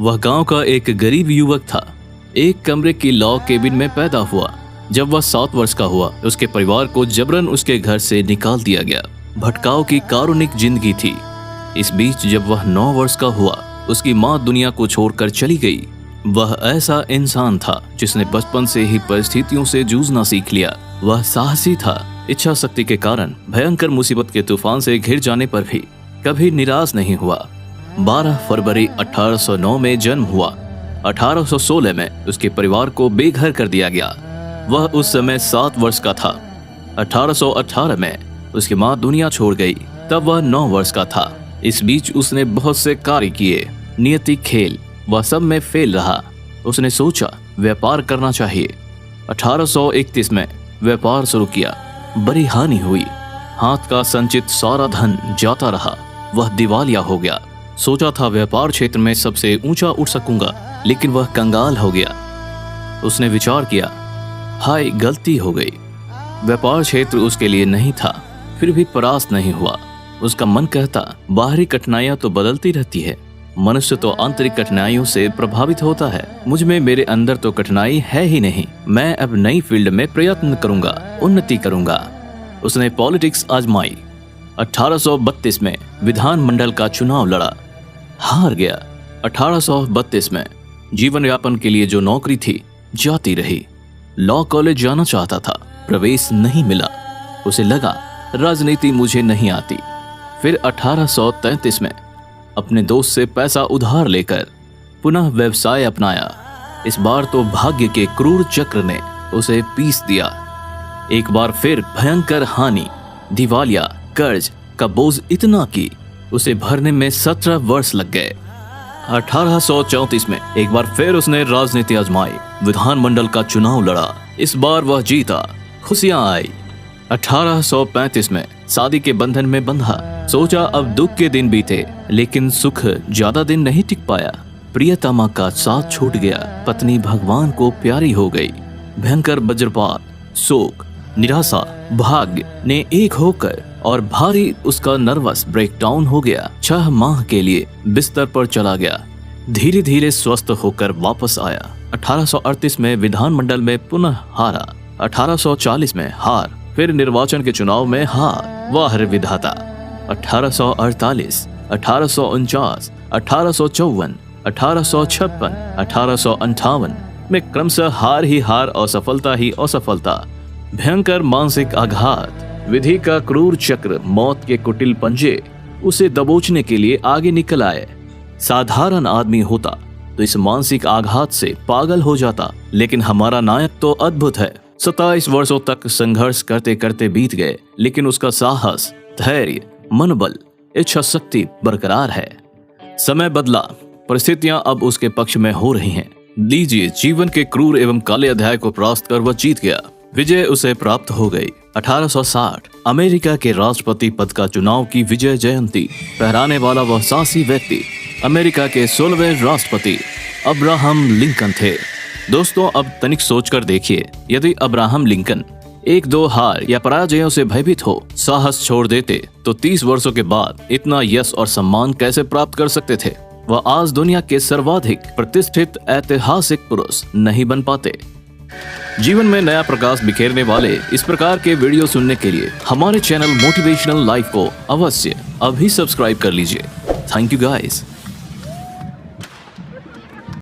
वह गांव का एक गरीब युवक था। एक कमरे की लॉ केबिन में पैदा हुआ। जब वह 7 वर्ष का हुआ, उसके परिवार को जबरन उसके घर से निकाल दिया गया। भटकाव की कारुणिक जिंदगी थी। इस बीच जब वह 9 वर्ष का हुआ, उसकी माँ दुनिया को छोड़कर चली गई। वह ऐसा इंसान था जिसने बचपन से ही परिस्थितियों से जूझना सीख लिया। वह साहसी था। इच्छा शक्ति के कारण भयंकर मुसीबत के तूफान से घिर जाने पर भी कभी निराश नहीं हुआ। 12 फरवरी 1809 में जन्म हुआ। 1816 में उसके परिवार को बेघर कर दिया गया। वह उस समय 7 वर्ष का था। 1818 में उसकी माँ दुनिया छोड़ गई। तब वह 9 वर्ष का था। इस बीच उसने बहुत से कार्य किए। नियति, खेल, वह सब में फेल रहा। उसने सोचा व्यापार करना चाहिए। 1831 में व्यापार शुरू किया। बड़ी हानि हुई। हाथ का संचित सारा धन जाता रहा। वह दिवालिया हो गया। सोचा था व्यापार क्षेत्र में सबसे ऊंचा उठ सकूंगा, लेकिन वह कंगाल हो गया। उसने विचार किया, हाय गलती हो गई। व्यापार क्षेत्र उसके लिए नहीं था, फिर भी परास्त नहीं हुआ। उसका मन कहता, बाहरी कठिनाइयां तो बदलती रहती है, मनुष्य तो आंतरिक कठिनाइयों से प्रभावित होता है। मुझ में, मेरे अंदर तो कठिनाई है ही नहीं। मैं अब नई फील्ड में प्रयत्न करूंगा, उन्नति करूंगा। उसने पॉलिटिक्स आजमाई। 1832 में विधानमंडल का चुनाव लड़ा, हार गया। 1832 में जीवन यापन के लिए जो नौकरी थी जाती रही। लॉ कॉलेज जाना चाहता था, प्रवेश नहीं मिला। उसे लगा राजनीति मुझे नहीं आती। फिर 1833 में अपने दोस्त से पैसा उधार लेकर पुनः व्यवसाय अपनाया। इस बार तो भाग्य के क्रूर चक्र ने उसे पीस दिया। एक बार फिर भयंकर हानि, दिवालिया, कर्ज का बोझ इतना कि उसे भरने में 17 वर्ष लग गए। 1834 में एक बार फिर उसने राजनीति आजमाई। विधानमंडल का चुनाव लड़ा। इस बार वह जीता। खुशियां आई। 1835 में शादी के बंधन में बंधा। सोचा अब दुख के दिन बीते, लेकिन सुख ज्यादा दिन नहीं टिक पाया। प्रियतमा का साथ छूट गया। पत्नी भगवान को प्यारी हो गई। भयंकर वज्रपात, शोक, निराशा, भाग्य ने एक होकर और भारी उसका नर्वस ब्रेकडाउन हो गया। 6 माह के लिए बिस्तर पर चला गया। धीरे धीरे स्वस्थ होकर वापस आया। 1838 में विधानमंडल में पुनः हारा। 1840 में हार, फिर निर्वाचन के चुनाव में हार। वाह विधाता। 1848, 1849, 1854, 1856, 1858 में क्रमशः हार ही हार, असफलता ही असफलता। भयंकर मानसिक आघात, विधि का क्रूर चक्र, मौत के कुटिल पंजे उसे दबोचने के लिए आगे निकल आए। साधारण आदमी होता तो इस मानसिक आघात से पागल हो जाता, लेकिन हमारा नायक तो अद्भुत है। 27 वर्षों तक संघर्ष करते करते बीत गए, लेकिन उसका साहस, धैर्य, मनोबल, इच्छा शक्ति बरकरार है। समय बदला, परिस्थितियां अब उसके पक्ष में हो रही हैं। लीजिए, जीवन के क्रूर एवं काले अध्याय को परास्त कर वह जीत गया। विजय उसे प्राप्त हो गई। 1860 अमेरिका के राष्ट्रपति पद का चुनाव की विजय जयंती फहराने वाला वह साहसी व्यक्ति अमेरिका के 16वें राष्ट्रपति अब्राहम लिंकन थे। दोस्तों, अब तनिक सोचकर देखिए, यदि अब्राहम लिंकन 1-2 हार या पराजयों से भयभीत हो साहस छोड़ देते तो 30 वर्षों के बाद इतना यश और सम्मान कैसे प्राप्त कर सकते थे। वह आज दुनिया के सर्वाधिक प्रतिष्ठित ऐतिहासिक पुरुष नहीं बन पाते। जीवन में नया प्रकाश बिखेरने वाले इस प्रकार के वीडियो सुनने के लिए हमारे चैनल मोटिवेशनल लाइफ को अवश्य अभी सब्सक्राइब कर लीजिए। Thank you guys.